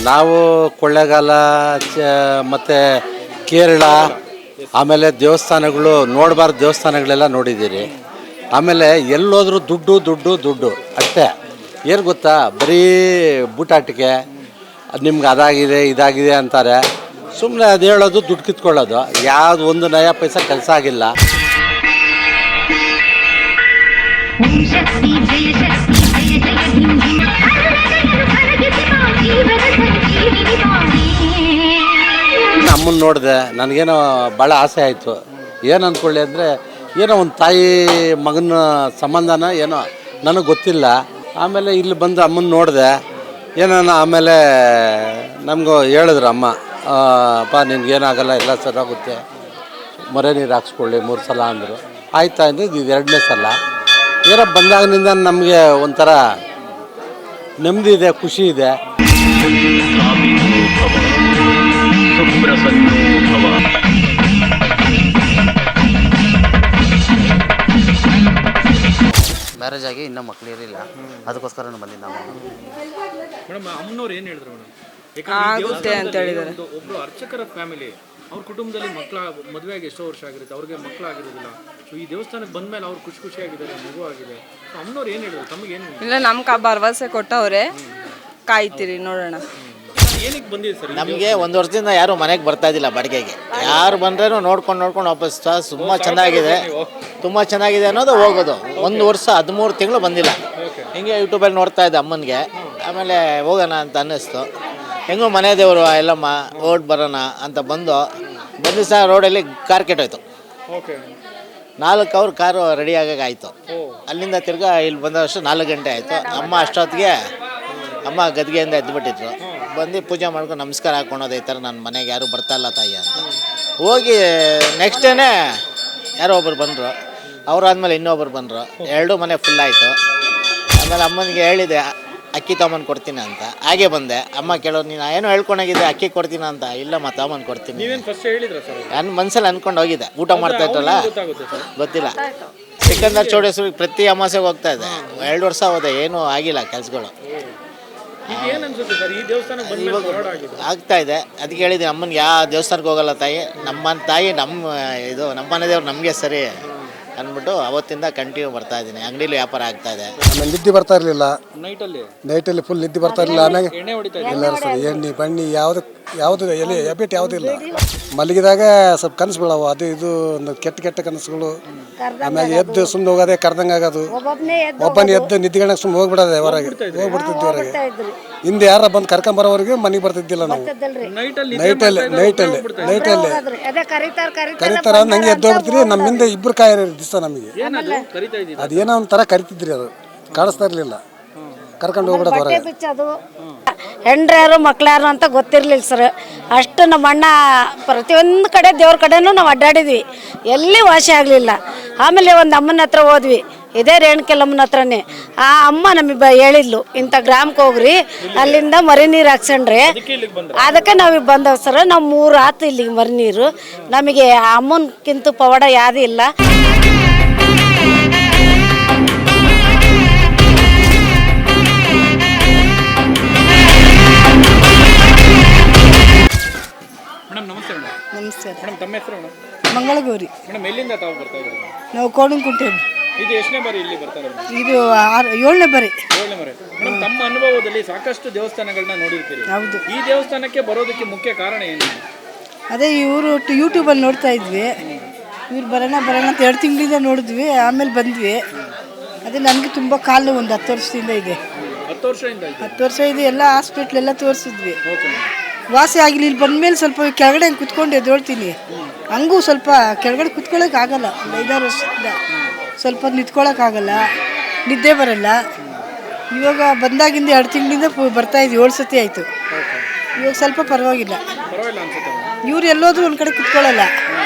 ನಾವು ಕೊಳ್ಳೇಗಾಲ ಮತ್ತು ಕೇರಳ ಆಮೇಲೆ ದೇವಸ್ಥಾನಗಳು ನೋಡಬಾರ್ದು ದೇವಸ್ಥಾನಗಳೆಲ್ಲ ನೋಡಿದ್ದೀರಿ. ಆಮೇಲೆ ಎಲ್ಲೋದ್ರೂ ದುಡ್ಡು ದುಡ್ಡು ದುಡ್ಡು ಅಷ್ಟೇ. ಏನು ಗೊತ್ತಾ, ಬರೀ ಬೂಟಾಟಿಕೆ ನಿಮ್ಗೆ ಅದಾಗಿದೆ ಇದಾಗಿದೆ ಅಂತಾರೆ. ಸುಮ್ಮನೆ ಅದು ಹೇಳೋದು, ದುಡ್ಡು ಕಿತ್ಕೊಳ್ಳೋದು. ಯಾವುದು ಒಂದು ನಯ ಪೈಸಾ ಕೆಲಸ ಆಗಿಲ್ಲ. ಅಮ್ಮನ ನೋಡಿದೆ, ನನಗೇನೋ ಭಾಳ ಆಸೆ ಆಯಿತು. ಏನು ಅಂದ್ಕೊಳ್ಳಿ ಅಂದರೆ, ಏನೋ ಒಂದು ತಾಯಿ ಮಗನ ಸಂಬಂಧನ ಏನೋ ನನಗೆ ಗೊತ್ತಿಲ್ಲ. ಆಮೇಲೆ ಇಲ್ಲಿ ಬಂದು ಅಮ್ಮನ ನೋಡಿದೆ, ಏನೋ ಆಮೇಲೆ ನಮಗೂ ಹೇಳಿದ್ರು ಅಮ್ಮ, ನಿನ್ಗೇನಾಗಲ್ಲ, ಎಲ್ಲ ಸರಿಯಾಗುತ್ತೆ, ಮೊರೆ ನೀರು ಹಾಕ್ಸ್ಕೊಳ್ಳಿ 3 ಸಲ ಅಂದರು. ಆಯ್ತಾ ಅಂದರೆ ಇದು 2ನೇ ಸಲ. ಏನೋ ಬಂದಾಗಿನಿಂದ ನಮಗೆ ಒಂಥರ ನೆಮ್ಮದಿ ಇದೆ, ಖುಷಿ ಇದೆ. ಮ್ಯಾರೇಜ್ ಆಗಿ ಇನ್ನೂ ಮಕ್ಳು ಇರಲಿಲ್ಲ, ಅದಕ್ಕೋಸ್ಕರ ಬಂದಿದ್ದು ನಾವು. ಮೇಡಮ್, ಅಮ್ಮನವ್ರು ಏನು ಹೇಳಿದ್ರು ಮೇಡಮ್? ಆಗುತ್ತೆ ಅಂತ ಹೇಳಿದ್ದಾರೆ. ಒಬ್ರು ಅರ್ಚಕರ ಫ್ಯಾಮಿಲಿ, ಅವ್ರ ಕುಟುಂಬದಲ್ಲಿ ಮದುವೆ ಆಗಿ ಎಷ್ಟೋ ವರ್ಷ ಆಗಿರುತ್ತೆ, ಅವ್ರಿಗೆ ಮಕ್ಕಳಾಗಿರೋದಿಲ್ಲ. ಸೊ ಈ ದೇವಸ್ಥಾನಕ್ಕೆ ಬಂದ್ಮೇಲೆ ಅವ್ರು ಖುಷಿಯಾಗಿದ್ದಾರೆ, ಮಗು ಆಗಿದೆ. ಸೊ ಅಮ್ಮನವ್ರು ಏನು ಹೇಳಿದ್ರು ತಮಗೇನು? ಇಲ್ಲ, ನಮ್ಗೆ ಭರವಸೆ ಕೊಟ್ಟವ್ರೆ, ಕಾಯ್ತೀರಿ ನೋಡೋಣ. ಏನಕ್ಕೆ ಬಂದಿದೆ ಸರ್? ನಮಗೆ 1 ವರ್ಷದಿಂದ ಯಾರು ಮನೆಗೆ ಬರ್ತಾ ಇದ್ದಿಲ್ಲ ಬಾಡಿಗೆಗೆ. ಯಾರು ಬಂದ್ರೂ ನೋಡ್ಕೊಂಡು ವಾಪಸ್ ತುಂಬ ಚೆನ್ನಾಗಿದೆ ಅನ್ನೋದು ಹೋಗೋದು. 1 ವರ್ಷ 13 ತಿಂಗಳು ಬಂದಿಲ್ಲ. ಹಿಂಗೆ ಯೂಟ್ಯೂಬಲ್ಲಿ ನೋಡ್ತಾ ಇದ್ದೆ ಅಮ್ಮನಿಗೆ. ಆಮೇಲೆ ಹೋಗೋಣ ಅಂತ ಅನ್ನಿಸ್ತು. ಹೆಂಗೂ ಮನೆ ದೇವರು ಎಲ್ಲಮ್ಮ ಓಡ್ ಬರೋಣ ಅಂತ ಬಂದು ಸಹ ರೋಡಲ್ಲಿ ಕಾರ್ ಕೆಟ್ಟೋಯ್ತು. 4 ಅವರ್ ಕಾರು ರೆಡಿ ಆಗಾಗಾಯಿತು. ಅಲ್ಲಿಂದ ತಿರ್ಗಾ ಇಲ್ಲಿ ಬಂದಷ್ಟು 4 ಗಂಟೆ ಆಯಿತು. ಅಮ್ಮ ಅಷ್ಟೊತ್ತಿಗೆ ಗದ್ಗೆಯಿಂದ ಎದ್ದುಬಿಟ್ಟಿದ್ರು. ಬಂದು ಪೂಜೆ ಮಾಡ್ಕೊಂಡು ನಮಸ್ಕಾರ ಹಾಕ್ಕೊಳೋದು, ಈ ಥರ ನನ್ನ ಮನೆಗೆ ಯಾರು ಬರ್ತಾಯಿಲ್ಲ ತಾಯಿ ಅಂತ. ಹೋಗಿ ನೆಕ್ಸ್ಟ್ ಡೇನೇ ಯಾರೋ ಒಬ್ಬರು ಬಂದರು. ಅವರಾದ್ಮೇಲೆ ಇನ್ನೊಬ್ಬರು ಬಂದರು. 2 ಮನೆ ಫುಲ್ ಆಯಿತು. ಆಮೇಲೆ ಅಮ್ಮನಿಗೆ ಹೇಳಿದೆ ಅಕ್ಕಿ ತೊಗೊಂಬಂದು ಕೊಡ್ತೀನಿ ಅಂತ. ಹಾಗೆ ಬಂದೆ. ಅಮ್ಮ ಕೇಳೋರು, ನೀನು ಏನೋ ಹೇಳ್ಕೊಂಡೋಗಿದ್ದೆ ಅಕ್ಕಿ ಕೊಡ್ತೀನಿ ಅಂತ. ಇಲ್ಲಮ್ಮ ತೊಗೊಂಬಂದು ಕೊಡ್ತೀನಿ. ನನ್ನ ಮನಸ್ಸಲ್ಲಿ ಅಂದ್ಕೊಂಡು ಹೋಗಿದ್ದೆ. ಊಟ ಮಾಡ್ತಾ ಇತ್ತಲ್ಲ, ಗೊತ್ತಿಲ್ಲ. ಸಿಕಂದರ್ ಚೌಡೇಶ್ವರಿಗೆ ಪ್ರತಿ ಅಮಾಸೆಗೆ ಹೋಗ್ತಾ ಇದ್ದೆ. 2 ವರ್ಷ ಹೋದೆ, ಏನೂ ಆಗಿಲ್ಲ ಕೆಲಸಗಳು. ಇವಾಗ ಆಗ್ತಾ ಇದೆ. ಅದಕ್ಕೆ ಹೇಳಿದ್ದೀನಿ ಅಮ್ಮನಿಗೆ, ಯಾವ ದೇವಸ್ಥಾನಕ್ಕೆ ಹೋಗಲ್ಲ ತಾಯಿ, ನಮ್ಮ ತಾಯಿ ನಮ್ಮ ಮನೆ ದೇವ್ರು ನಮಗೆ ಸರಿ ಅಂದ್ಬಿಟ್ಟು ಅವತ್ತಿಂದ ಕಂಟಿನ್ಯೂ ಬರ್ತಾ ಇದ್ದೀನಿ. ಅಂಗಡಿಲಿ ವ್ಯಾಪಾರ ಆಗ್ತಾ ಇದೆ. ಆಮೇಲೆ ನಿದ್ದೆ ಬರ್ತಾ ಇರಲಿಲ್ಲ. ನೈಟಲ್ಲಿ ಫುಲ್ ನಿದ್ದೆ ಬರ್ತಾ ಇರಲಿಲ್ಲ. ಆಮೇಲೆ ಇಲ್ಲ ಸರ್, ಎಣ್ಣೆ ಬಣ್ಣಿ ಯಾವುದು ಎಲೆ ಎಬ್ಬೆಟ್ ಯಾವುದೂ ಇಲ್ಲ. ಮಲಗಿದಾಗ ಸ್ವಲ್ಪ ಕನಸು ಬೀಳವು, ಅದು ಇದು ಕೆಟ್ಟ ಕನಸುಗಳು. ಆಮೇಲೆ ಎದ್ದು ಸುಮ್ಮನೆ ಹೋಗೋದೇ ಕರ್ದಂಗೆ ಆಗೋದು. ಒಬ್ಬನೇ ಎದ್ದು ನಿದ್ದಿಗಣ ಸುಮ್ಮನೆ ಹೋಗ್ಬಿಡೋದೆ, ಹೋಗ್ಬಿಡ್ತಿದ್ವಿ ಹೊರಗೆ. ಹಿಂದೆ ಯಾರ ಬಂದು ಕರ್ಕೊಂಬರೋವರೆಗೆ ಮನೆಗೆ ಬರ್ತಿದ್ದಿಲ್ಲ ನಾವು. ನೈಟಲ್ಲಿ ಕರೀತಾರ ನಂಗೆ ಎದ್ದು ಹೋಗ್ಬಿಡ್ತೀರಿ. ನಮ್ಮಿಂದ 2 ಕಾಯಿ ದಿವಸ ನಮಗೆ ಅದೇನೋ ಒಂಥರ ಕರಿತಿದ್ರಿ, ಅದು ಕಾಣಿಸ್ತಾ ಇರಲಿಲ್ಲ. ಕರ್ಕೊಂಡು ಹೋಗ್ಬಿಡೋದು ಹೊರಗೆ. ಹೆಂಡ್ರ್ಯಾರು ಮಕ್ಳ್ಯಾರು ಅಂತ ಗೊತ್ತಿರಲಿಲ್ಲ ಸರ್. ಅಷ್ಟು ನಮ್ಮ ಅಣ್ಣ ಪ್ರತಿಯೊಂದು ಕಡೆ ದೇವ್ರ ಕಡೆನೂ ನಾವು ಅಡ್ಡಾಡಿದ್ವಿ, ಎಲ್ಲಿ ವಾಸಿ ಆಗಲಿಲ್ಲ. ಆಮೇಲೆ ಒಂದು ಅಮ್ಮನ ಹತ್ರ ಹೋದ್ವಿ, ಇದೇ ರೇಣುಕೆಲ್ಲಮ್ಮನ ಹತ್ರನೇ. ಆ ಅಮ್ಮ ನಮಗೆ ಹೇಳಿದ್ಲು, ಇಂಥ ಗ್ರಾಮಕ್ಕೆ ಹೋಗ್ರಿ, ಅಲ್ಲಿಂದ ಮರಿ ನೀರು ಹಾಕ್ಸಣ್ರಿ. ಅದಕ್ಕೆ ನಾವು ಬಂದವು ಸರ್. ನಾವು 3 ಆತು ಇಲ್ಲಿಗೆ ಮರಿ ನೀರು. ನಮಗೆ ಅಮ್ಮನಕ್ಕಿಂತ ಪವಾಡ ಯಾವುದೂ ಇಲ್ಲ. ಮೇಡಮ್ ನಮಸ್ತೆ. ನಮಸ್ತೆ ಮೇಡಮ್, ತಮ್ಮ ಹೆಸರು ಮೇಡಮ್? ಮಂಗಳಗೌರಿ. ಮೇಡಮ್, ಎಲ್ಲಿಂದ ತಾವು ಬರ್ತಾ ಇದ್ದೀರಿ? ನಾವು ಕೋಣಂಕುಂಟೆ. ಇದು ಎಷ್ಟನೇ ಬಾರಿ ಇಲ್ಲಿ ಬರ್ತಾರೆ? ಇದು 7ನೇ ಬಾರಿ. 7ನೇ ಬಾರಿ. ಮೇಡಮ್, ತಮ್ಮ ಅನುಭವದಲ್ಲಿ ಸಾಕಷ್ಟು ದೇವಸ್ಥಾನಗಳನ್ನ ನೋಡಿರ್ತೀರಿ. ಹೌದು. ಈ ದೇವಸ್ಥಾನಕ್ಕೆ ಬರೋದಕ್ಕೆ ಮುಖ್ಯ ಕಾರಣ ಏನು? ಅದೇ ಇವರು ಯೂಟ್ಯೂಬಲ್ಲಿ ನೋಡ್ತಾ ಇದ್ವಿ. ಇವ್ರು ಬರೋಣ ಅಂತ 2 ತಿಂಗಳಿಂದ ನೋಡಿದ್ವಿ. ಆಮೇಲೆ ಬಂದ್ವಿ. ಅದೇ ನನಗೆ ತುಂಬ ಕಾಲು ಒಂದು 10 ವರ್ಷದಿಂದ ಇದೆ. 10 ವರ್ಷ ಇದೆ. ಎಲ್ಲ ಹಾಸ್ಪಿಟ್ಲೆಲ್ಲ ತೋರಿಸಿದ್ವಿ, ವಾಸಿ ಆಗಿಲ್ಲ. ಇಲ್ಲಿ ಬಂದಮೇಲೆ ಸ್ವಲ್ಪ ಕೆಳಗಡೆ ಕುತ್ಕೊಂಡು ಎದ್ದೇಳ್ತೀನಿ. ಹಂಗೂ ಸ್ವಲ್ಪ ಕೆಳಗಡೆ ಕುತ್ಕೊಳ್ಳೋಕ್ಕಾಗಲ್ಲ. 5-6 ವರ್ಷದಿಂದ ಸ್ವಲ್ಪ ನಿಂತ್ಕೊಳ್ಳೋಕ್ಕಾಗಲ್ಲ, ನಿದ್ದೆ ಬರಲ್ಲ. ಇವಾಗ ಬಂದಾಗಿಂದ 2 ತಿಂಗಳಿಂದ ಬರ್ತಾಯಿದ್ವಿ. 7 ಸತಿ ಆಯಿತು. ಇವಾಗ ಸ್ವಲ್ಪ ಪರವಾಗಿಲ್ಲ. ಇವ್ರು ಎಲ್ಲೋದ್ರೂ ಒಂದು ಕಡೆ ಕುತ್ಕೊಳ್ಳಲ್ಲ.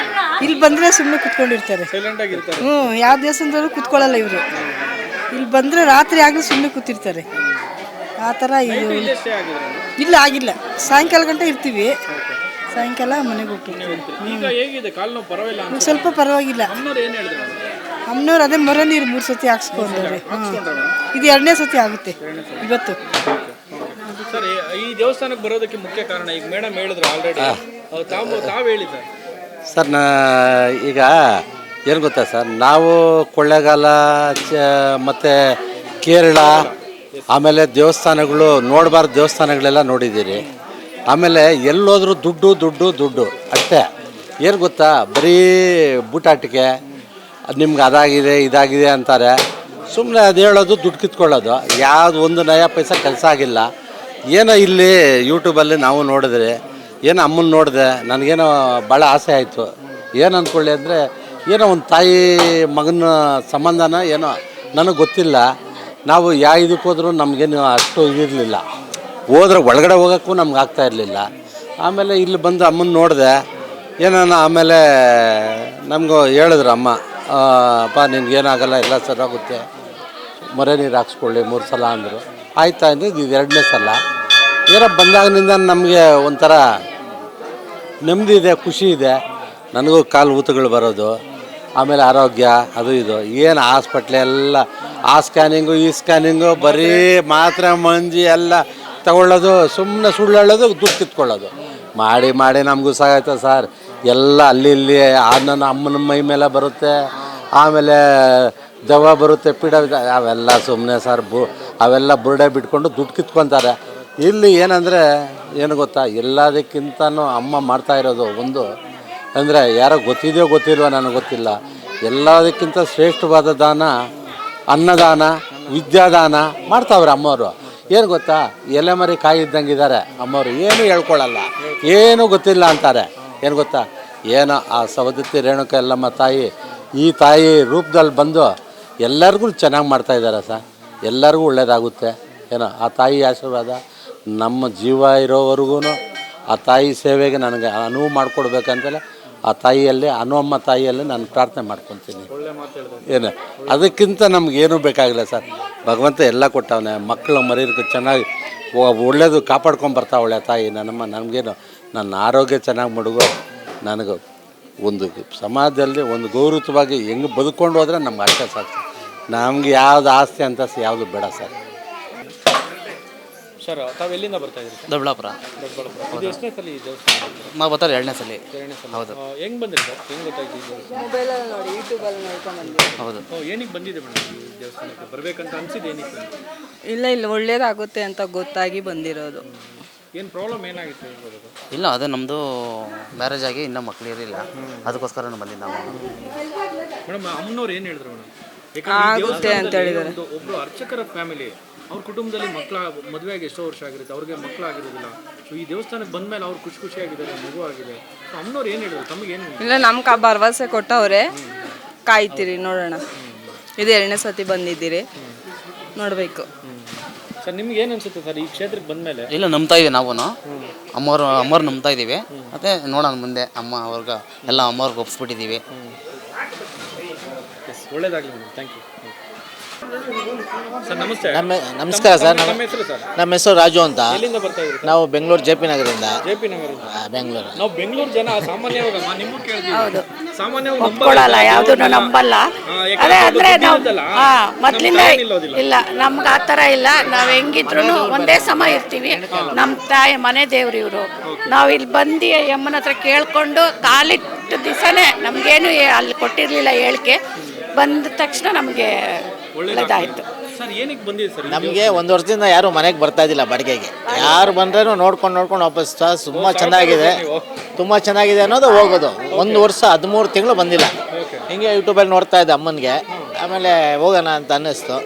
ಇಲ್ಲಿ ಬಂದರೆ ಸುಮ್ಮನೆ ಕುತ್ಕೊಂಡಿರ್ತಾರೆ. ಯಾವ ದೇವಸ್ಥಾನದಲ್ಲೂ ಕುತ್ಕೊಳ್ಳಲ್ಲ ಇವರು. ಇಲ್ಲಿ ಬಂದರೆ ರಾತ್ರಿ ಆಗಲಿ ಸುಮ್ಮನೆ ಕೂತಿರ್ತಾರೆ. ಆ ಥರ ಇದು ಇಲ್ಲ, ಆಗಿಲ್ಲ. ಸಾಯಂಕಾಲ ಗಂಟೆ ಇರ್ತೀವಿ. ಸಾಯಂಕಾಲ ಮನೆಗೆ ಹೋಗ್ತೀವಿ. ಈಗ ಹೇಗಿದೆ ಕಾಲು ನೋವು? ಪರವಾಗಿಲ್ಲ? ಸ್ವಲ್ಪ ಪರವಾಗಿಲ್ಲ. ಅಮ್ಮನವ್ರು ಅದೇ ಮೊರೆ ನೀರು 3 ಸತಿ ಹಾಕ್ಸ್ಕೊಂಡವ್ರೆ. ಇದು 2ನೇ ಸತಿ ಆಗುತ್ತೆ ಇವತ್ತು. ಸರ್ ಈ ದೇವಸ್ಥಾನಕ್ಕೆ ಬರೋದಕ್ಕೆ ಮುಖ್ಯ ಕಾರಣ ಈಗ ಮೇಡಮ್ ಹೇಳಿದ್ರು ಆಲ್ರೆಡಿ, ತಾವು ಹೇಳಿದ್ದಾರೆ ಸರ್. ಈಗ ಏನು ಗೊತ್ತಾ ಸರ್, ನಾವು ಕೊಳ್ಳೇಗಾಲ ಮತ್ತು ಕೇರಳ ಆಮೇಲೆ ದೇವಸ್ಥಾನಗಳು ನೋಡಬಾರ್ದು ದೇವಸ್ಥಾನಗಳೆಲ್ಲ ನೋಡಿದ್ದೀರಿ. ಆಮೇಲೆ ಎಲ್ಲೋದ್ರೂ ದುಡ್ಡು ದುಡ್ಡು ದುಡ್ಡು ಅಷ್ಟೇ. ಏನು ಗೊತ್ತಾ, ಬರೀ ಬೂಟಾಟಿಕೆ ನಿಮ್ಗೆ ಅದಾಗಿದೆ ಇದಾಗಿದೆ ಅಂತಾರೆ. ಸುಮ್ಮನೆ ಅದು ಹೇಳೋದು, ದುಡ್ಡು ಕಿತ್ಕೊಳ್ಳೋದು. ಯಾವುದು ಒಂದು ನಯ ಪೈಸಾ ಕೆಲಸ ಆಗಿಲ್ಲ. ಏನೋ ಇಲ್ಲಿ ಯೂಟ್ಯೂಬಲ್ಲಿ ನಾವು ನೋಡಿದ್ರೆ, ಏನೋ ಅಮ್ಮನ ನೋಡಿದೆ, ನನಗೇನೋ ಭಾಳ ಆಸೆ ಆಯಿತು. ಏನು ಅಂದ್ಕೊಳ್ಳಿ ಅಂದರೆ, ಏನೋ ಒಂದು ತಾಯಿ ಮಗನ ಸಂಬಂಧನ ಏನೋ ನನಗೆ ಗೊತ್ತಿಲ್ಲ. ನಾವು ಇದಕ್ಕೆ ಹೋದ್ರೂ ನಮಗೇನು ಅಷ್ಟು ಇದಿರಲಿಲ್ಲ. ಹೋದ್ರೆ ಒಳಗಡೆ ಹೋಗೋಕ್ಕೂ ನಮ್ಗೆ ಆಗ್ತಾ ಇರಲಿಲ್ಲ. ಆಮೇಲೆ ಇಲ್ಲಿ ಬಂದು ಅಮ್ಮನ ನೋಡಿದೆ ಏನಾನ. ಆಮೇಲೆ ನಮಗೂ ಹೇಳಿದ್ರು ಅಮ್ಮ, ಅಪ್ಪ ನಿನ್ಗೇನಾಗಲ್ಲ, ಎಲ್ಲ ಸರಿಯಾಗುತ್ತೆ, ಮೊರೆ ನೀರು ಹಾಕ್ಸ್ಕೊಳ್ಳಿ 3 ಸಲ ಅಂದರು. ಆಯ್ತಾ ಅಂದರೆ ಇದು 2ನೇ ಸಲ. ಏನೋ ಬಂದಾಗಿನಿಂದ ನಮಗೆ ಒಂಥರ ನೆಮ್ಮದಿ ಇದೆ, ಖುಷಿ ಇದೆ. ನನಗೂ ಕಾಲು ಊತಗಳು ಬರೋದು, ಆಮೇಲೆ ಆರೋಗ್ಯ ಅದು ಇದು. ಏನು ಹಾಸ್ಪಿಟ್ಲೆಲ್ಲ ಆ ಸ್ಕ್ಯಾನಿಂಗು ಈ ಸ್ಕ್ಯಾನಿಂಗು, ಬರೀ ಮಾತ್ರೆ ಮಂಜಿ ಎಲ್ಲ ತಗೊಳ್ಳೋದು, ಸುಮ್ಮನೆ ಸುಳ್ಳು ಹೇಳೋದು, ದುಡ್ಡು ಕಿತ್ಕೊಳ್ಳೋದು ಮಾಡಿ ಮಾಡಿ ನಮಗೂ ಸಾಕಾಯ್ತು ಸರ್. ಎಲ್ಲ ಅಲ್ಲಿ ಇಲ್ಲಿ ನನ್ನ ಅಮ್ಮನ ಮೈ ಮೇಲೆ ಬರುತ್ತೆ, ಆಮೇಲೆ ದೆವ್ವ ಬರುತ್ತೆ, ಪೀಡ, ಅವೆಲ್ಲ ಸುಮ್ಮನೆ ಸರ್. ಅವೆಲ್ಲ ಬುರುಡೆ ಬಿಟ್ಕೊಂಡು ದುಡ್ಡು ಕಿತ್ಕೊತಾರೆ. ಇಲ್ಲಿ ಏನಂದರೆ ಏನು ಗೊತ್ತಾ, ಎಲ್ಲದಕ್ಕಿಂತನೂ ಅಮ್ಮ ಮಾಡ್ತಾ ಇರೋದು ಒಂದು ಅಂದರೆ, ಯಾರೋ ಗೊತ್ತಿದೆಯೋ ಗೊತ್ತಿಲ್ವೋ ನನಗೆ ಗೊತ್ತಿಲ್ಲ, ಎಲ್ಲದಕ್ಕಿಂತ ಶ್ರೇಷ್ಠವಾದ ದಾನ ಅನ್ನದಾನ, ವಿದ್ಯಾದಾನ ಮಾಡ್ತಾವ್ರೆ ಅಮ್ಮವರು. ಏನು ಗೊತ್ತಾ, ಎಲೆ ಮರಿ ಕಾಯಿ ಇದ್ದಂಗಿದ್ದಾರೆ ಅಮ್ಮವರು. ಏನು ಹೇಳ್ಕೊಳ್ಳಲ್ಲ, ಏನೂ ಗೊತ್ತಿಲ್ಲ ಅಂತಾರೆ. ಏನು ಗೊತ್ತಾ, ಏನೋ ಆ ಸವದತ್ತಿ ರೇಣುಕ ಎಲ್ಲಮ್ಮ ತಾಯಿ ಈ ತಾಯಿ ರೂಪದಲ್ಲಿ ಬಂದು ಎಲ್ಲರಿಗೂ ಚೆನ್ನಾಗಿ ಮಾಡ್ತಾಯಿದ್ದಾರೆ ಸರ್. ಎಲ್ಲರಿಗೂ ಒಳ್ಳೆಯದಾಗುತ್ತೆ. ಏನೋ ಆ ತಾಯಿ ಆಶೀರ್ವಾದ ನಮ್ಮ ಜೀವ ಇರೋವರೆಗೂ ಆ ತಾಯಿ ಸೇವೆಗೆ ನನಗೆ ಅನುವು ಮಾಡಿಕೊಡ್ಬೇಕಂತಲೇ ಆ ತಾಯಿಯಲ್ಲಿ, ಅನುಅಮ್ಮ ತಾಯಿಯಲ್ಲಿ ನಾನು ಪ್ರಾರ್ಥನೆ ಮಾಡ್ಕೊತೀನಿ. ಏನು ಅದಕ್ಕಿಂತ ನಮಗೇನೂ ಬೇಕಾಗಿಲ್ಲ ಸರ್. ಭಗವಂತ ಎಲ್ಲ ಕೊಟ್ಟವನೇ. ಮಕ್ಕಳು ಮರಿಯಕ್ಕೆ ಚೆನ್ನಾಗಿ ಒಳ್ಳೇದು ಕಾಪಾಡ್ಕೊಂಬರ್ತಾವಳೆ ತಾಯಿ ನನ್ನಮ್ಮ. ನನಗೇನು ನನ್ನ ಆರೋಗ್ಯ ಚೆನ್ನಾಗಿ ಮಡುಗು, ನನಗೆ ಒಂದು ಸಮಾಜದಲ್ಲಿ ಒಂದು ಗೌರವವಾಗಿ ಹೆಂಗೆ ಬದುಕೊಂಡು ಹೋದರೆ ನಮ್ಗೆ ಅಷ್ಟೇ ಸಾಕು. ನಮ್ಗೆ ಯಾವುದು ಆಸ್ತಿ ಅಂತ ಯಾವುದು ಬೇಡ ಸರ್. ಸರ್ ತಾವು ಎಲ್ಲಿಂದ ಬರ್ತಾ ಇದ್ದೀರಿ? ದೊಡ್ಡಬಳ್ಳಾಪುರ. ಇದು ಎಷ್ಟನೇ ಸಲ ಈ ದೇವಸ್ಥಾನ? ನಾವು ಬರ್ತಾರೆ 2ನೇ ಸಲ. ಹೌದು. ಹೆಂಗೆ ಬಂದಿರಿ ಸರ್? ಹೆಂಗೆ ಗೊತ್ತಾಯ್ತು ಈ ದೇವಸ್ಥಾನ? ಮೊಬೈಲಲ್ಲಿ ನೋಡಿ, ಯೂಟ್ಯೂಬಲ್ಲಿ ನೋಡ್ಕೊಂಡು ಬಂದಿದ್ದೆ. ಹೌದು. ಏನಕ್ಕೆ ಬಂದಿದೆ ಮೇಡಮ್ ಈ ದೇವಸ್ಥಾನಕ್ಕೆ ಬರಬೇಕಂತ ಅನಿಸಿದೆ? ಏನಕ್ಕೆ? ಇಲ್ಲ ಒಳ್ಳೇದಾಗುತ್ತೆ ಅಂತ ಗೊತ್ತಾಗಿ ಬಂದಿರೋದು. ಏನು ಪ್ರಾಬ್ಲಮ್ ಏನಾಗಿತ್ತು ಹೇಳ್ಬೋದು? ಇಲ್ಲ, ಅದು ನಮ್ಮದು ಮ್ಯಾರೇಜ್ ಆಗಿ ಇನ್ನೂ ಮಕ್ಳು ಇರಲಿಲ್ಲ, ಅದಕ್ಕೋಸ್ಕರ ಬಂದಿದ್ದು ನಾವು. ಮೇಡಮ್ ಅಮ್ಮನವ್ರು ಏನು ಹೇಳಿದ್ರು ಮೇಡಮ್? ಆಗುತ್ತೆ ಅಂತ ಹೇಳಿದ್ದಾರೆ. ಒಬ್ಬರು ಅರ್ಚಕರ ಫ್ಯಾಮಿಲಿ, ಅವ್ರ ಕುಟುಂಬದಲ್ಲಿ ಮದುವೆಯಾಗಿ ಎಷ್ಟೋ ವರ್ಷ ಆಗಿರುತ್ತೆ, ಅವ್ರಿಗೆ ಮಕ್ಕಳಾಗಿರೋದಿಲ್ಲ. ಸೊ ಈ ದೇವಸ್ಥಾನಕ್ಕೆ ಬಂದ ಮೇಲೆ ಅವ್ರು ಖುಷಿಯಾಗಿದ್ದಾರೆ, ಮಗು ಆಗಿದೆ. ಸೊ ಅಮ್ಮನವ್ರು ಏನು ಹೇಳಿದ್ರು? ತಮಗೇನು? ಇಲ್ಲ, ನಮ್ಗೆ ಭರವಸೆ ಕೊಟ್ಟವ್ರೆ, ಕಾಯ್ತೀರಿ ನೋಡೋಣ. ಇದು 2ನೇ ಸತಿ ಬಂದಿದ್ದೀರಿ, ನೋಡಬೇಕು. ಸರ್ ನಿಮ್ಗೆ ಏನು ಅನ್ಸುತ್ತೆ ಸರ್ ಈ ಕ್ಷೇತ್ರಕ್ಕೆ ಬಂದ ಮೇಲೆ? ಇಲ್ಲ, ನಂಬ್ತಾ ಇದ್ದೀವಿ ನಾವು, ಅಮ್ಮವ್ರು ನಂಬ್ತಾ ಇದ್ದೀವಿ. ಮತ್ತು ನೋಡೋಣ ಮುಂದೆ ಅಮ್ಮ ಅವ್ರಿಗೆ ಎಲ್ಲ ಅಮ್ಮವ್ರಿಗೆ ಒಪ್ಪಿಸ್ಬಿಟ್ಟಿದ್ದೀವಿ. ಒಳ್ಳೇದಾಗಲಿ ಮೇಡಮ್, ಥ್ಯಾಂಕ್ ಯು ಸರ್. ನಮಸ್ತೆ. ನಮಸ್ಕಾರ ಸರ್. ನಮ್ಮ ಹೆಸರು ಸರ್? ನಮ್ಮ ಹೆಸರು ರಾಜು ಅಂತ. ಎಲ್ಲಿಂದ ಬರ್ತಾ ಇದ್ದೀರಿ? ನಾವು ಬೆಂಗಳೂರು JP ನಗರದಿಂದ. JP ನಗರದಿಂದ? ಬೆಂಗಳೂರು. ನಾವು ಬೆಂಗಳೂರು ಜನ ಸಾಮಾನ್ಯವಾಗಿ ನಿಮಗೂ ಕೇಳ್ತೀವಿ, ಸಾಮಾನ್ಯವಾಗಿ ಒಪ್ಕೊಳ್ಳಲ್ಲ, ಯಾವುದನ್ನು ನಂಬಲ್ಲ. ಅದೇ ಅಂದರೆ ನಾವು ಮೊದಲಿಂದ ಇಲ್ಲ, ನಮ್ಗೆ ಆ ಥರ ಇಲ್ಲ. ನಾವು ಹೆಂಗಿದ್ರು ಒಂದೇ ಸಮ ಇರ್ತೀವಿ. ನಮ್ಮ ತಾಯಿ ಮನೆ ದೇವ್ರು ಇವರು. ನಾವು ಇಲ್ಲಿ ಬಂದು ಯಮ್ಮನ ಹತ್ರ ಕೇಳ್ಕೊಂಡು ಕಾಲಿಟ್ಟ ದಿವಸನೇ ನಮಗೇನು ಅಲ್ಲಿ ಕೊಟ್ಟಿರಲಿಲ್ಲ ಹೇಳಿಕೆ. ಬಂದ ತಕ್ಷಣ ನಮಗೆ ಒಳ್ಳೆದಾಯಿತು. ಸರ್ ಏನಕ್ಕೆ ಬಂದಿದೆ ಸರ್? ನಮಗೆ 1 ವರ್ಷದಿಂದ ಯಾರು ಮನೆಗೆ ಬರ್ತಾ ಇದ್ದಿಲ್ಲ ಬಾಡಿಗೆಗೆ. ಯಾರು ಬಂದ್ರೂ ನೋಡ್ಕೊಂಡು ವಾಪಸ್ ತುಂಬ ಚೆನ್ನಾಗಿದೆ ಅನ್ನೋದು ಹೋಗೋದು. 1 ವರ್ಷ 13 ತಿಂಗಳು ಬಂದಿಲ್ಲ. ಹಿಂಗೆ ಯೂಟ್ಯೂಬಲ್ಲಿ ನೋಡ್ತಾ ಇದ್ದೆ ಅಮ್ಮನಿಗೆ. ಆಮೇಲೆ ಹೋಗೋಣ ಅಂತ ಅನ್ನಿಸ್ತು.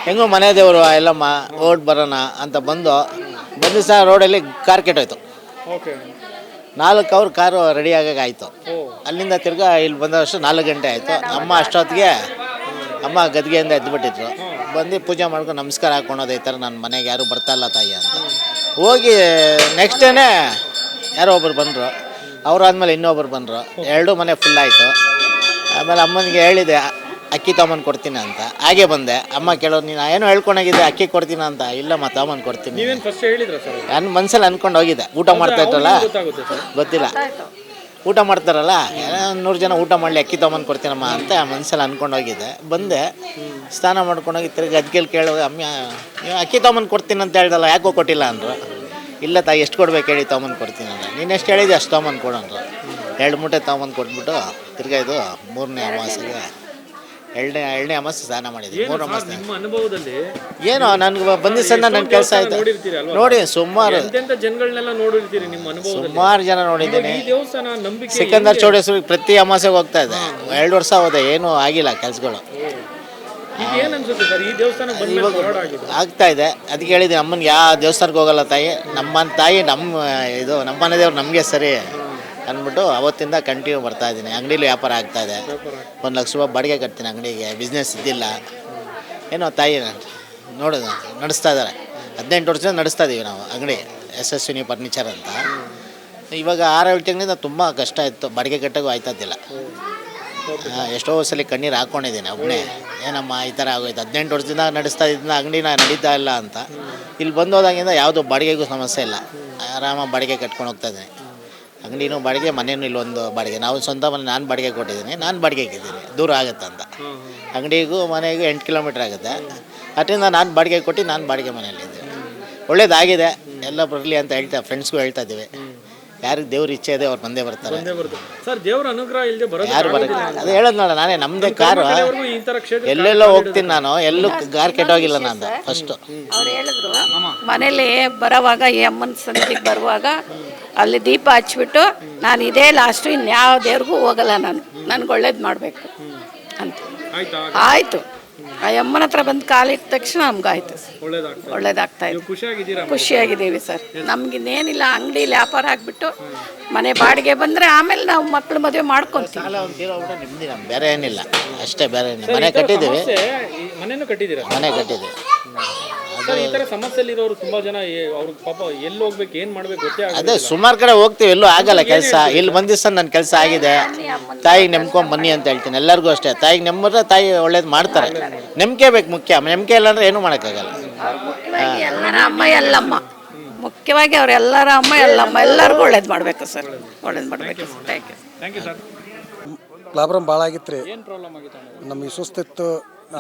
ಹೆಂಗೂ ಮನೆ ದೇವರು ಎಲ್ಲಮ್ಮ ಓಡ್ ಬರೋಣ ಅಂತ ಬಂದು ಸಹ ರೋಡಲ್ಲಿ ಕಾರ್ ಕೆಟ್ಟೋಯ್ತು. 4 ಅವರ್ ಕಾರು ರೆಡಿ ಆಗಾಗಾಯಿತು. ಅಲ್ಲಿಂದ ತಿರ್ಗಾ ಇಲ್ಲಿ ಬಂದಷ್ಟು 4 ಗಂಟೆ ಆಯಿತು. ಅಮ್ಮ ಅಷ್ಟೊತ್ತಿಗೆ ಅಮ್ಮ ಗದ್ಗೆಯಿಂದ ಎದ್ದುಬಿಟ್ಟಿದ್ರು. ಬಂದು ಪೂಜೆ ಮಾಡ್ಕೊಂಡು ನಮಸ್ಕಾರ ಹಾಕ್ಕೊಳೋದು, ಈ ಥರ ನನ್ನ ಮನೆಗೆ ಯಾರು ಬರ್ತಾ ಇಲ್ಲ ತಾಯಿ ಅಂತ. ಹೋಗಿ ನೆಕ್ಸ್ಟ್ ಡೇನೇ ಯಾರೋ ಒಬ್ಬರು ಬಂದರು. ಅವರಾದ್ಮೇಲೆ ಇನ್ನೊಬ್ಬರು ಬಂದರು. 2 ಮನೆ ಫುಲ್ ಆಯಿತು. ಆಮೇಲೆ ಅಮ್ಮನಿಗೆ ಹೇಳಿದೆ ಅಕ್ಕಿ ತಗೊಂಬಂದು ಕೊಡ್ತೀನಿ ಅಂತ. ಹಾಗೆ ಬಂದೆ. ಅಮ್ಮ ಕೇಳೋರು, ನೀನು ಏನೋ ಹೇಳ್ಕೊಂಡೋಗಿದ್ದೆ ಅಕ್ಕಿ ಕೊಡ್ತೀನಿ ಅಂತ. ಇಲ್ಲಮ್ಮ ತಗೊಂಬಂದು ಕೊಡ್ತೀನಿ. ನೀವೇನು ಫಸ್ಟ್ ಹೇಳಿದ್ರ ಸರ್? ನನ್ನ ಮನಸ್ಸಲ್ಲಿ ಅಂದ್ಕೊಂಡು ಹೋಗಿದ್ದೆ. ಊಟ ಮಾಡ್ತಾ ಇತ್ತಲ್ಲ, ಗೊತ್ತಿಲ್ಲ. ಊಟ ಮಾಡ್ತಾರಲ್ಲ 100 ಜನ ಊಟ ಮಾಡಲಿ ಅಕ್ಕಿ ತೊಗೊಂಬಂದು ಕೊಡ್ತೀನಮ್ಮ ಅಂತ ಮನಸ್ಸಲ್ಲಿ ಅಂದ್ಕೊಂಡು ಹೋಗಿದ್ದೆ. ಬಂದೆ, ಸ್ನಾನ ಮಾಡ್ಕೊಂಡೋಗಿ ತಿರ್ಗಿ ಅದ್ಕೆಲ್ಲಿ ಕೇಳುವಾಗ ಅಮ್ಮ ನೀವು ಅಕ್ಕಿ ತೊಗೊಂಬಂದು ಕೊಡ್ತೀನಿ ಅಂತ ಹೇಳ್ದಲ್ಲ, ಯಾಕೋ ಕೊಟ್ಟಿಲ್ಲ ಅಂದರು. ಇಲ್ಲ ತಾಯಿ ಎಷ್ಟು ಕೊಡ್ಬೇಕು ಹೇಳಿ ತೊಗೊಂಬಂದು ಕೊಡ್ತೀನಿ ಅಂದ್ರೆ, ನೀನು ಎಷ್ಟು ಹೇಳಿದೆ ಅಷ್ಟು ತೊಗೊಂಬಂದು ಕೊಡು ಅಂದರು. 2 ಮೂಟೆ ತೊಗೊಂಬಂದು ಕೊಟ್ಬಿಟ್ಟು ತಿರ್ಗಾ ಇದು 3ನೇ ಅಮಾವಾಸ್ಯೆಗೆ ಎರಡನೇ ಅಮಾವಾಸ್ಯೆ ಸ್ನಾನ ಮಾಡಿದ್ವಿ. 3 ಅಮಾವಾಸ್ಯೆ ನಿಮ್ಮ ಅನುಭವದಲ್ಲಿ ಏನೋ ನನಗೆ ಬಂದಿದ್ದ ಸಣ್ಣ ನನ್ನ ಕೆಲಸ ಆಯ್ತು ನೋಡಿರ್ತೀರಿ ಅಲ್ವಾ? ನೋಡಿ ಸುಮಾರು ಎಂತೆಂಥ ಜನಗಳನ್ನೆಲ್ಲ ನೋಡಿರ್ತೀರಿ ನಿಮ್ಮ ಅನುಭವದಲ್ಲಿ. ಸುಮಾರು ಜನ ನೋಡಿದ್ದೀನಿ. ಈ ದೇವಸ್ಥಾನ ನಂಬಿಕೆ ಸಿಕಂದರ್ ಚೌಡೇಶ್ವರಿಗೆ ಪ್ರತಿ ಅಮಾವಾಸ್ಯೆಗೆ ಹೋಗ್ತಾ ಇದೆ. 2 ವರ್ಷ ಹೋದೆ, ಏನೂ ಆಗಿಲ್ಲ ಕೆಲಸಗಳು. ಈಗ ಏನು ಅನ್ಸುತ್ತೆ ಸರ್ ಈ ದೇವಸ್ಥಾನಕ್ಕೆ ಬಂದ ಹೊರಡ ಆಗಿದೆ ಆಗ್ತಾ ಇದೆ. ಅದಕ್ಕೆ ಹೇಳಿದ್ದೀನಿ ಅಮ್ಮನಿಗೆ ಯಾವ ದೇವಸ್ಥಾನಕ್ಕೆ ಹೋಗಲ್ಲ ತಾಯಿ, ನಮ್ಮ ತಾಯಿ ನಮ್ಮ ಮನೆ ದೇವ್ರು ನಮಗೆ ಸರಿ ಅಂದ್ಬಿಟ್ಟು ಅವತ್ತಿಂದ ಕಂಟಿನ್ಯೂ ಬರ್ತಾ ಇದ್ದೀನಿ. ಅಂಗಡಿಲಿ ವ್ಯಾಪಾರ ಆಗ್ತಾಯಿದೆ. 1 ಲಕ್ಷ ರೂಪಾಯಿ ಬಾಡಿಗೆ ಕಟ್ತೀನಿ ಅಂಗಡಿಗೆ, ಬಿಸ್ನೆಸ್ ಇದ್ದಿಲ್ಲ. ಏನೋ ತಾಯಿ ನೋಡೋದು ನಡೆಸ್ತಾ ಇದ್ದಾರೆ. 18 ವರ್ಷದಿಂದ ನಡೆಸ್ತಾ ಇದ್ದೀವಿ ನಾವು ಅಂಗಡಿ, ಯಶಸ್ವಿನಿ ಫರ್ನಿಚರ್ ಅಂತ. ಇವಾಗ 6-7 ತಿಂಗಳಿಂದ ತುಂಬ ಕಷ್ಟ ಇತ್ತು, ಬಾಡಿಗೆ ಕಟ್ಟೋಗೂ ಆಯ್ತದಿಲ್ಲ. ಎಷ್ಟೋ ಸಲ ಕಣ್ಣೀರು ಹಾಕ್ಕೊಂಡಿದ್ದೀನಿ ಒಬ್ಬನೇ, ಏನಮ್ಮ ಈ ಥರ ಆಗೋಯ್ತು. 18 ವರ್ಷದಿಂದ ನಡೆಸ್ತಾ ಇದ್ದನ್ನ ಅಂಗಡಿನ ನಡೀತಾ ಇಲ್ಲ ಅಂತ. ಇಲ್ಲಿ ಬಂದೋದಾಗಿಂದ ಯಾವುದೋ ಬಾಡಿಗೆಗೂ ಸಮಸ್ಯೆ ಇಲ್ಲ, ಆರಾಮಾಗಿ ಬಾಡಿಗೆ ಕಟ್ಕೊಂಡು ಹೋಗ್ತಾಯಿದ್ದೀನಿ. ಅಂಗಡಿನೂ ಬಾಡಿಗೆ, ಮನೇನೂ ಇಲ್ಲೊಂದು ಬಾಡಿಗೆ. ನಾವು ಸ್ವಂತ ಮನೆ ನಾನು ಬಾಡಿಗೆ ಕೊಟ್ಟಿದ್ದೀನಿ, ನಾನು ಬಾಡಿಗೆ ಇದ್ದೀನಿ, ದೂರ ಆಗುತ್ತೆ ಅಂತ. ಅಂಗಡಿಗೂ ಮನೆಗೂ 8 ಕಿಲೋಮೀಟ್ರ್ ಆಗುತ್ತೆ. ಅದರಿಂದ ನಾನು ಬಾಡಿಗೆ ಕೊಟ್ಟು ನಾನು ಬಾಡಿಗೆ ಮನೆಯಲ್ಲಿದ್ದೆ. ಒಳ್ಳೇದಾಗಿದೆ, ಎಲ್ಲ ಬರಲಿ ಅಂತ ಫ್ರೆಂಡ್ಸ್ಗೂ ಹೇಳ್ತಾ ಇದ್ದೀವಿ. ಯಾರಿಗೆ ದೇವ್ರ ಇಚ್ಛೆ ಇದೆ ಅವ್ರು ಬಂದೇ ಬರ್ತಾರೆ. ಸರ್ ದೇವರ ಅನುಗ್ರಹ ಇಲ್ಲದೆ ಬರೋದು ಯಾರು ಬರೋದು ಅದು ಹೇಳೋದ್ನಲ್ಲ, ನಾನೇ ನಮ್ಮದೇ ಕಾರು ಈ ತರ ಕ್ಷೇತ್ರ ಎಲ್ಲೆಲ್ಲೋ ಹೋಗ್ತೀನಿ ನಾನು, ಎಲ್ಲೂ ಕಾರ್ ಕೆಟ್ಟೋಗಿಲ್ಲ ನಾನು. ಫಸ್ಟು ಅವ್ರು ಹೇಳಿದ್ರು ಮನೇಲಿ ಬರೋವಾಗ ಈ ಅಮ್ಮನ ಸನ್ನಿಧಿಗೆ ಬರುವಾಗ ಅಲ್ಲಿ ದೀಪ ಹಚ್ಬಿಟ್ಟು ನಾನು ಇದೇ ಲಾಸ್ಟು, ಇನ್ಯಾವ ದೇವ್ರಿಗೂ ಹೋಗಲ್ಲ, ನನಗೆ ಒಳ್ಳೇದು ಮಾಡಬೇಕು ಅಂತ. ಆಯಿತು, ಆ ಅಮ್ಮನ ಹತ್ರ ಬಂದು ಕಾಲಿಟ್ಟ ತಕ್ಷಣ ನಮ್ಗಾಯ್ತು, ಒಳ್ಳೇದಾಗ್ತಾ ಇದೆ. ಖುಷಿಯಾಗಿದ್ದೀವಿ ಸರ್. ನಮ್ಗಿನ್ನೇನಿಲ್ಲ, ಅಂಗಡಿಲಿ ವ್ಯಾಪಾರ ಆಗಿಬಿಟ್ಟು ಮನೆ ಬಾಡಿಗೆ ಬಂದರೆ ಆಮೇಲೆ ನಾವು ಮಕ್ಳು ಮದುವೆ ಮಾಡ್ಕೊತೀವಿ. ನಿಮ್ಮದಿ ನಮ್ಮ ಬೇರೆ ಏನಿಲ್ಲ, ಅಷ್ಟೇ, ಬೇರೆ ಏನಿಲ್ಲ. ಮನೆ ಕಟ್ಟಿದ್ದೀವಿ, ಮನೆನೂ ಕಟ್ಟಿದ್ದೀರಾ? ಮನೆ ಕಟ್ಟಿದ್ದೀವಿ. ಸರ್ ಈ ಥರ ಸಮಸ್ಯೆಲಿರೋರು ತುಂಬ ಜನ ಅವ್ರಿಗೆ ಪಾಪ ಎಲ್ಲಿ ಹೋಗ್ಬೇಕು ಏನು ಮಾಡ್ಬೇಕು ಗೊತ್ತೇ ಆಗಲ್ಲ. ಅದೇ ಸುಮಾರು ಕಡೆ ಹೋಗ್ತೀವಿ, ಎಲ್ಲೂ ಆಗಲ್ಲ ಕೆಲಸ. ಇಲ್ಲಿ ಬಂದಿದ್ದ ನನ್ನ ಕೆಲಸ ಆಗಿದೆ, ತಾಯಿಗೆ ನೆಮ್ಕೊಂಡು ಬನ್ನಿ ಅಂತ ಹೇಳ್ತೀನಿ ಎಲ್ಲರಿಗೂ ಅಷ್ಟೇ. ತಾಯಿಗೆ ನೆಮ್ಮದ್ರೆ ತಾಯಿ ಒಳ್ಳೇದು ಮಾಡ್ತಾರೆ. ನಂಬಿಕೆ ಬೇಕು ಮುಖ್ಯ, ನಂಬಿಕೆ ಇಲ್ಲ ಅಂದರೆ ಏನೂ ಮಾಡೋಕ್ಕಾಗಲ್ಲ. ಎಲ್ಲರ ಅಮ್ಮ ಎಲ್ಲಮ್ಮ, ಮುಖ್ಯವಾಗಿ ಅವರೆಲ್ಲರ ಅಮ್ಮ ಎಲ್ಲಮ್ಮ, ಎಲ್ಲರಿಗೂ ಒಳ್ಳೇದು ಮಾಡಬೇಕು ಸರ್, ಒಳ್ಳೇದು ಮಾಡಬೇಕು. Thank you sir. ಪ್ರಾಬ್ಲಮ್ ಭಾಳ ಆಗಿತ್ತು ರೀ. ಏನು ಪ್ರಾಬ್ಲಮ್ ಆಗಿತ್ತು? ನಮಗೆ ಸುಸ್ತಿತ್ತು,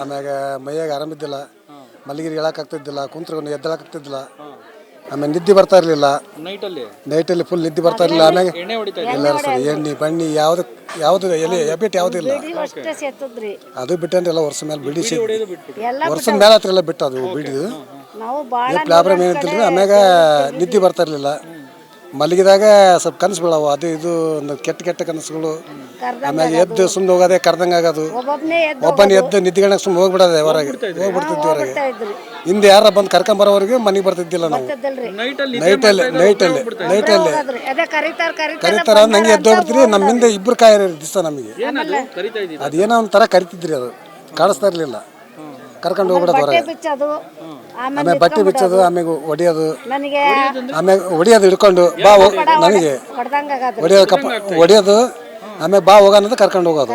ಆಮ್ಯಾಗ ಮೈಯಾಗ ಆರಾಮಿದ್ದಿಲ್ಲ, ಮಲಗಿರಿ ಹೇಳೋಕ್ಕಾಗ್ತಿದ್ದಿಲ್ಲ, ಕುಂತ್ಕೊಂಡು ಎದ್ದೇಳಕ್ಕಾಗ್ತಿದ್ದಿಲ್ಲ, ಆಮೇಲೆ ನಿದ್ದೆ ಬರ್ತಾ ಇರಲಿಲ್ಲ. ನೈಟಲ್ಲಿ ಫುಲ್ ನಿದ್ದೆ ಬರ್ತಾ ಇರಲಿಲ್ಲ. ಆಮ್ಯಾಗ ಇಲ್ಲ ಸರ್, ಎಣ್ಣೆ ಬಣ್ಣಿ ಯಾವುದು ಎಲೆ ಎಬ್ಬಿಟ್ಟು ಯಾವುದಿಲ್ಲ. ಅದು ಬಿಟ್ಟಂದ್ರೆ ಎಲ್ಲ ವರ್ಷ ಮೇಲೆ ಬಿಡಿಸಿ, ವರ್ಷದ ಮೇಲೆ ಹತ್ರ ಎಲ್ಲ ಬಿಟ್ಟು ಅದು ಬಿಡಿದು ಏನು ಪ್ರಾಬ್ಲಮ್ ಏನಂತಿಲ್ಲ ರೀ. ಆಮ್ಯಾಗ ನಿದ್ದೆ ಬರ್ತಾ ಇರಲಿಲ್ಲ, ಮಲಗಿದಾಗ ಸ್ವಲ್ಪ ಕನಸು ಬೀಳವು, ಅದು ಇದು ಒಂದು ಕೆಟ್ಟ ಕನಸುಗಳು. ಆಮ್ಯಾಗ ಎದ್ದು ಸುಮ್ಮನೆ ಹೋಗೋದೇ ಕರ್ದಂಗೆ ಆಗೋದು, ಒಬ್ಬನೇ ಎದ್ದು ನಿದ್ದಿಗಣಕ್ಕೆ ಸುಮ್ಮನೆ ಹೋಗ್ಬಿಡೋದೆ, ಹೊರಗೆ ಹೋಗ್ಬಿಡ್ತಿದ್ವಿ ಹೊರಗೆ. ಹಿಂದೆ ಯಾರ ಬಂದು ಕರ್ಕೊಂಬರೋವರೆಗೆ ಮನೆಗೆ ಬರ್ತಿದ್ದಿಲ್ಲ ನಾವು. ನೈಟಲ್ಲಿ ಕರಿತಾರ ನಂಗೆ ಎದ್ದು ಹೋಗ್ಬಿಡ್ತೀರಿ. ನಮ್ಮಿಂದ ಇಬ್ರು ಕಾಯಿರಿ ದಿವಸ ನಮಗೆ ಅದೇನೋ ಒಂಥರ ಕರಿತಿದ್ರಿ, ಅದು ಕಾಣಿಸ್ತಾ ಇರಲಿಲ್ಲ. ಕರ್ಕೊಂಡು ಹೋಗ್ಬಿಡೋದು ಹೊರಗೆ. ಆಮೇಲೆ ಬಟ್ಟೆ ಬಿಚ್ಚೋದು, ಆಮೇಲೆ ಹೊಡಿಯೋದು, ಆಮೇಲೆ ಹೊಡಿಯೋದು ಹಿಡ್ಕೊಂಡು ಬಾ ನನಗೆ ಹೊಡಿಯೋದು, ಆಮೇಲೆ ಬಾ ಹೋಗೋಣ ಅಂತ ಕರ್ಕೊಂಡು ಹೋಗೋದು.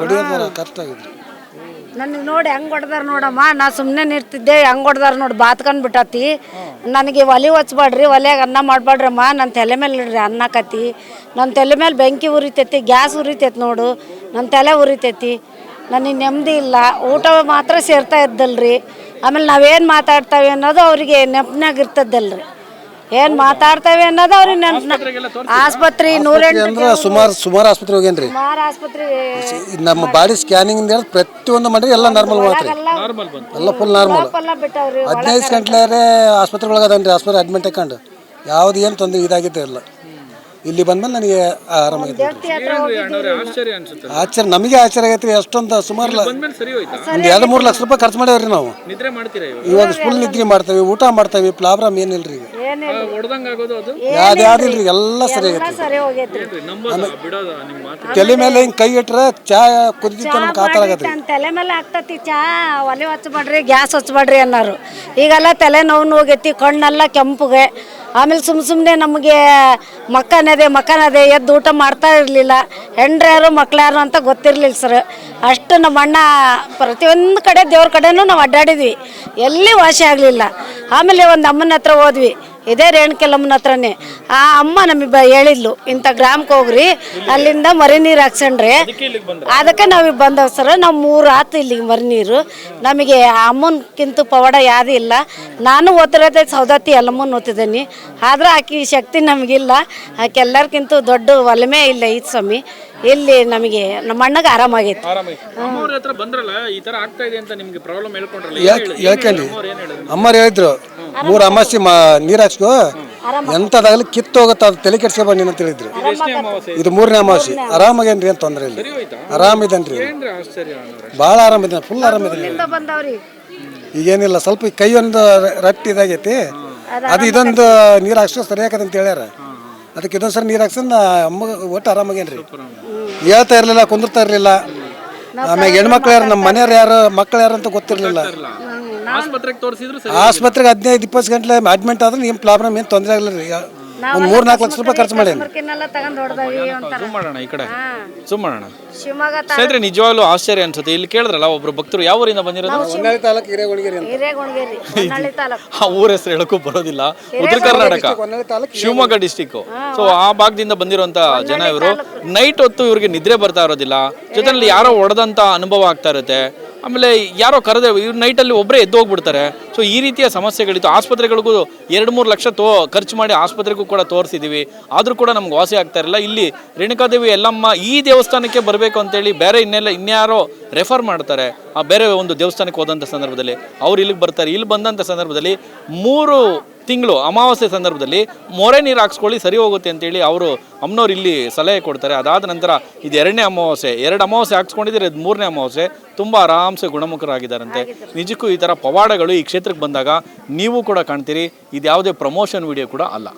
ಹೊಡಿಯೋದು ಕಷ್ಟ ಆಗಿದ್ರು. ನನಗೆ ನೋಡಿ ಹೆಂಗೆ ಹೊಡೆದಾರ ನೋಡಮ್ಮ, ನಾ ಸುಮ್ಮನೆ ನಿರ್ತಿದ್ದೆ, ಹೆಂಗೆ ಹೊಡೆದಾರ ನೋಡಿ ಬಾತ್ಕೊಂಡು ಬಿಟ್ಟತಿ. ನನಗೆ ಒಲೆ ಹಚ್ಬೇಡ್ರಿ, ಒಲೆಯಾಗ ಅನ್ನ ಮಾಡಬೇಡ್ರಮ್ಮ, ನನ್ನ ತಲೆ ಮೇಲೆ ಇಡ್ರಿ ಅನ್ನ ಕತ್ತಿ, ನನ್ನ ತಲೆ ಮೇಲೆ ಬೆಂಕಿ ಉರಿತೈತಿ, ಗ್ಯಾಸ್ ಉರಿತೈತಿ ನೋಡು, ನನ್ನ ತಲೆ ಉರಿತೈತಿ, ನನಗೆ ನೆಮ್ಮದಿ ಇಲ್ಲ, ಊಟ ಮಾತ್ರ ಸೇರ್ತಾ ಇದ್ದಲ್ರಿ. ಆಮೇಲೆ ನಾವೇನು ಮಾತಾಡ್ತಾವೆ ಅನ್ನೋದು ಅವರಿಗೆ ನೆನಪಿನಾಗ ಇರ್ತದಲ್ರಿ, ಏನು ಮಾತಾಡ್ತಾವೆ ಅನ್ನೋದು ಅವ್ರಿಗೆ ನೆನಪಿನ. ಆಸ್ಪತ್ರೆ 108 ಅಂದ್ರೆ ಸುಮಾರು ಆಸ್ಪತ್ರೆ ಹೋಗೇನ್ರಿ. ಆಸ್ಪತ್ರೆ ನಮ್ಮ ಬಾಡಿ ಸ್ಕ್ಯಾನಿಂಗ್ ಇಂದ ಪ್ರತಿಯೊಂದು ಮಾಡಿ ಎಲ್ಲ ನಾರ್ಮಲ್ ಮಾತ್ರ, ಎಲ್ಲ ಫುಲ್ ನಾರ್ಮಲ್. 15 ಗಂಟೆ ಆಸ್ಪತ್ರೆ ಒಳಗದನ್ರಿ, ಆಸ್ಪತ್ರೆ ಅಡ್ಮಿಟ್ ಹಾಕೊಂಡು ಯಾವ್ದು ಏನು ತೊಂದರೆ ಇದಾಗಿದ್ದೆ ಇಲ್ಲ. ಇಲ್ಲಿ ಬಂದ್ಮೇಲೆ ನನಗೆ ಆರಾಮಾಗಿತ್ತು. ಆಶ್ಚರ್ಯ, ನಮಗೆ ಆಶ್ಚರ್ಯ ಆಗೈತ್ರಿ. ಅಷ್ಟೊಂದು ಸುಮಾರು ಒಂದು 2-3 ಲಕ್ಷ ರೂಪಾಯಿ ಖರ್ಚು ಮಾಡ್ಯಾವ್ರಿ ನಾವು. ಇವಾಗ ಫುಲ್ ನಿದ್ರೆ ಮಾಡ್ತೇವೆ, ಊಟ ಮಾಡ್ತೇವೆ, ಪ್ರಾಬ್ಲಮ್ ಏನಿಲ್ರಿ. ಯಾವ್ದಿಲ್ರಿ, ಎಲ್ಲ ಸರಿ ಆಗೈತಿ. ತಲೆ ಮೇಲೆ ಹಿಂಗೆ ಕೈ ಇಟ್ರೆ ಚಾ ಕುದಿತಿತ್ತು, ನಮ್ಗೆ ಆ ಥರ ಆಗತ್ರಿ. ತಲೆ ಮೇಲೆ ಆಗ್ತತಿ ಚಾ, ಒಲೆ ಹಚ್ಚಬೇಡ್ರಿ, ಗ್ಯಾಸ್ ಹಚ್ಚಬೇಡ್ರಿ ಅನ್ನೋರು. ಈಗೆಲ್ಲ ತಲೆ ನೋವು ಹೋಗೈತಿ, ಕಣ್ಣೆಲ್ಲ ಕೆಂಪುಗೆ. ಆಮೇಲೆ ಸುಮ್ಮನೆ ನಮಗೆ ಮಕ್ಕನದೆ ಎದ್ದು ಊಟ ಮಾಡ್ತಾ ಇರಲಿಲ್ಲ. ಹೆಂಡ್ರ್ಯಾರು ಮಕ್ಳ್ಯಾರು ಅಂತ ಗೊತ್ತಿರಲಿಲ್ಲ ಸರ್. ಅಷ್ಟು ನಮ್ಮ ಅಣ್ಣ ಪ್ರತಿಯೊಂದು ಕಡೆ ದೇವ್ರ ಕಡೆನೂ ನಾವು ಅಡ್ಡಾಡಿದ್ವಿ, ಎಲ್ಲಿ ವಾಸಿ ಆಗಲಿಲ್ಲ. ಆಮೇಲೆ ಒಂದು ಅಮ್ಮನ ಹತ್ರ ಹೋದ್ವಿ, ಇದೇ ರೇಣುಕೆಲ್ಲಮ್ಮನ ಹತ್ರನೇ. ಆ ಅಮ್ಮ ನಮಗೆ ಹೇಳಿದ್ಲು, ಇಂಥ ಗ್ರಾಮಕ್ಕೆ ಹೋಗ್ರಿ, ಅಲ್ಲಿಂದ ಮರಿ ನೀರು ಹಾಕ್ಸಣ್ರಿ. ಅದಕ್ಕೆ ನಾವು ಬಂದವ್ ಸರ್. ನಾವು 3 ಆತು ಇಲ್ಲಿಗೆ ಮರಿ ನೀರು. ನಮಗೆ ಅಮ್ಮನಕ್ಕಿಂತ ಪವಾಡ ಯಾವುದೂ ಇಲ್ಲ. ನಾನು ಓದ್ತಿರೋದೇ ಸೌದತ್ತಿ ಎಲ್ಲಮ್ಮನ ಓದ್ತಿದ್ದೀನಿ, ಆದ್ರೆ ಆಕೆ ಶಕ್ತಿ ನಮಗಿಲ್ಲ. ಆಕೆ ಎಲ್ಲರಿಗಿಂತ ದೊಡ್ಡ ಒಲಮೆ ಇಲ್ಲ ಈ ಸ್ವಾಮಿ. ಇಲ್ಲಿ ನಮಗೆ ನಮ್ಮ ಅಣ್ಣಗೆ ಆರಾಮಾಗೈತಿ. ಅಮ್ಮವ್ರ ಹತ್ರ ಬಂದ್ರಲ್ಲ, ಈ ತರ ಆಗ್ತಾ ಇದೆ ಅಂತ ನಿಮ್ಗೆ ಪ್ರಾಬ್ಲಮ್ ಹೇಳ್ಕೊಂಡ್ರಲ್ಲ, ಹೇಳ್ಕೊಂಡು ಅಮ್ಮರು ಹೇಳಿದ್ರು 3 ಅಮಾವಾಸ್ಯೆ ನೀರು ಹಾಕ್ಸ್ಕೊ, ಎಂಥದಾಗಲಿ ಕಿತ್ತು ಹೋಗುತ್ತೆ, ಅದು ತಲೆ ಕೆಡ್ಸ್ಕೊಬ ನೀನು ಅಂತ ಹೇಳಿದ್ರು. ಇದು 3ನೇ ಅಮಾವಾಸ್ಯೆ. ಆರಾಮಾಗೇನ್ರಿ ಅಂತ ತೊಂದರೆ ಇಲ್ಲ, ಆರಾಮಿದ್ದೇನ್ರಿ, ಭಾಳ ಆರಾಮಿದ್ದಾನೆ, ಫುಲ್ ಆರಾಮಿದ್ದಾನೆ. ಬಂದವ್ರಿ ಈಗೇನಿಲ್ಲ, ಸ್ವಲ್ಪ ಕೈ ಒಂದು ರಟ್ಟಿ ಇದಾಗೈತಿ, ಅದು ಇದೊಂದು ನೀರು ಹಾಕ್ಸ್ಕೊ ಸರಿ ಹಾಕದಂತ ಹೇಳ್ಯಾರ. ಅದಕ್ಕೆ ಇದೊಂದು ಸರಿ ನೀರು ಹಾಕ್ಸಂದ ಅಮ್ಮಗೆ ಒಟ್ಟು ಆರಾಮಾಗೇನ್ರಿ. ಹೇಳ್ತಾ ಇರಲಿಲ್ಲ, ಕುಂದಿರ್ತಾ ಇರಲಿಲ್ಲ. ಆಮ್ಯಾಗ ಹೆಣ್ಮಕ್ಳು ಯಾರು, ನಮ್ಮ ಮನೆಯವ್ರು ಯಾರು, ಮಕ್ಳು ಯಾರು ಅಂತ ಗೊತ್ತಿರಲಿಲ್ಲ. ಆಸ್ಪತ್ರೆಗೆ ತೋರಿಸಿದ್ರು ಆಸ್ಪತ್ರೆಗೆ 15-20 ಗಂಟೆ ಅಡ್ಮಿಂಟ್ ಆದ್ರೆ ಏನು ಪ್ರಾಬ್ಲಮ್ ಏನು ತೊಂದರೆ ಆಗಲ್ಲ ರೀ. ಒಂದು 3-4 ಲಕ್ಷ ರೂಪಾಯಿ ಖರ್ಚು ಮಾಡಿ ಜೂಮ್ ಮಾಡೋಣ, ಈ ಕಡೆ ಜೂಮ್ ಮಾಡೋಣ. ಶಿವಮೊಗ್ಗ ಸ್ನೇಹಿತರೆ, ನಿಜವಾಗ್ಲೂ ಆಶ್ಚರ್ಯ ಅನ್ಸುತ್ತೆ. ಇಲ್ಲಿ ಕೇಳಿದ್ರಲ್ಲ, ಒಬ್ರು ಭಕ್ತರು ಯಾವ ಊರಿಂದ ಬಂದಿರೋದು, ಹೊನ್ನಾಳಿ ತಾಲೂಕು ಹಿರೇಗೊಳಗೇರಿ ಅಂತ. ಹಿರೇಗೊಣಗೇರಿ ಹೊನ್ನಾಳಿ ತಾಲೂಕು. ಆ ಊರ ಹೆಸರು ಹೇಳಕ್ಕೂ ಬರೋದಿಲ್ಲ. ಉತ್ತರ ಕರ್ನಾಟಕ, ಶಿವಮೊಗ್ಗ ಡಿಸ್ಟಿಕ್. ಸೊ ಆ ಭಾಗದಿಂದ ಬಂದಿರುವಂತ ಜನ ಇವರು. ನೈಟ್ ಹೊತ್ತು ಇವ್ರಿಗೆ ನಿದ್ರೆ ಬರ್ತಾ ಇರೋದಿಲ್ಲ, ಜೊತೆಲಿ ಯಾರೋ ಹೊಡೆದಂತ ಅನುಭವ ಆಗ್ತಾ ಇರುತ್ತೆ. ಆಮೇಲೆ ಯಾರೋ ಕರೆದ್ರೆ ಇವ್ರು ನೈಟಲ್ಲಿ ಒಬ್ಬರೇ ಎದ್ದು ಹೋಗ್ಬಿಡ್ತಾರೆ. ಸೊ ಈ ರೀತಿಯ ಸಮಸ್ಯೆಗಳಿತ್ತು. ಆಸ್ಪತ್ರೆಗಳಿಗೂ 2-3 ಲಕ್ಷ ಖರ್ಚು ಮಾಡಿ ಆಸ್ಪತ್ರೆಗೂ ಕೂಡ ತೋರಿಸಿದ್ದೀವಿ, ಆದರೂ ಕೂಡ ನಮ್ಗೆ ವಾಸಿ ಆಗ್ತಾ ಇರಲಿಲ್ಲ. ಇಲ್ಲಿ ರೇಣುಕಾದೇವಿ ಎಲ್ಲಮ್ಮ ಈ ದೇವಸ್ಥಾನಕ್ಕೆ ಬರಬೇಕು ಅಂತೇಳಿ ಬೇರೆ ಇನ್ಯಾರೋ ರೆಫರ್ ಮಾಡ್ತಾರೆ. ಆ ಬೇರೆ ಒಂದು ದೇವಸ್ಥಾನಕ್ಕೆ ಹೋದಂಥ ಸಂದರ್ಭದಲ್ಲಿ ಅವ್ರು ಇಲ್ಲಿಗೆ ಬರ್ತಾರೆ. ಇಲ್ಲಿ ಬಂದಂಥ ಸಂದರ್ಭದಲ್ಲಿ 3 ತಿಂಗಳು ಅಮಾವಾಸ್ಯೆ ಸಂದರ್ಭದಲ್ಲಿ ಮೊರೆ ನೀರು ಹಾಕ್ಸ್ಕೊಳ್ಳಿ, ಸರಿ ಹೋಗುತ್ತೆ ಅಂತೇಳಿ ಅವರು ಅಮ್ಮನವ್ರು ಇಲ್ಲಿ ಸಲಹೆ ಕೊಡ್ತಾರೆ. ಅದಾದ ನಂತರ ಇದು 2ನೇ ಅಮಾವಾಸ್ಯೆ, 2 ಅಮಾವಾಸ್ಯೆ ಹಾಕ್ಸ್ಕೊಂಡಿದ್ರೆ ಇದು 3ನೇ ಅಮಾವಾಸ್ಯೆ. ತುಂಬ ಆರಾಮ್ಸೆ ಗುಣಮುಖರಾಗಿದ್ದಾರಂತೆ. ನಿಜಕ್ಕೂ ಈ ಥರ ಪವಾಡಗಳು ಈ ಕ್ಷೇತ್ರಕ್ಕೆ ಬಂದಾಗ ನೀವು ಕೂಡ ಕಾಣ್ತೀರಿ. ಇದು ಯಾವುದೇ ಪ್ರಮೋಷನ್ ವಿಡಿಯೋ ಕೂಡ ಅಲ್ಲ.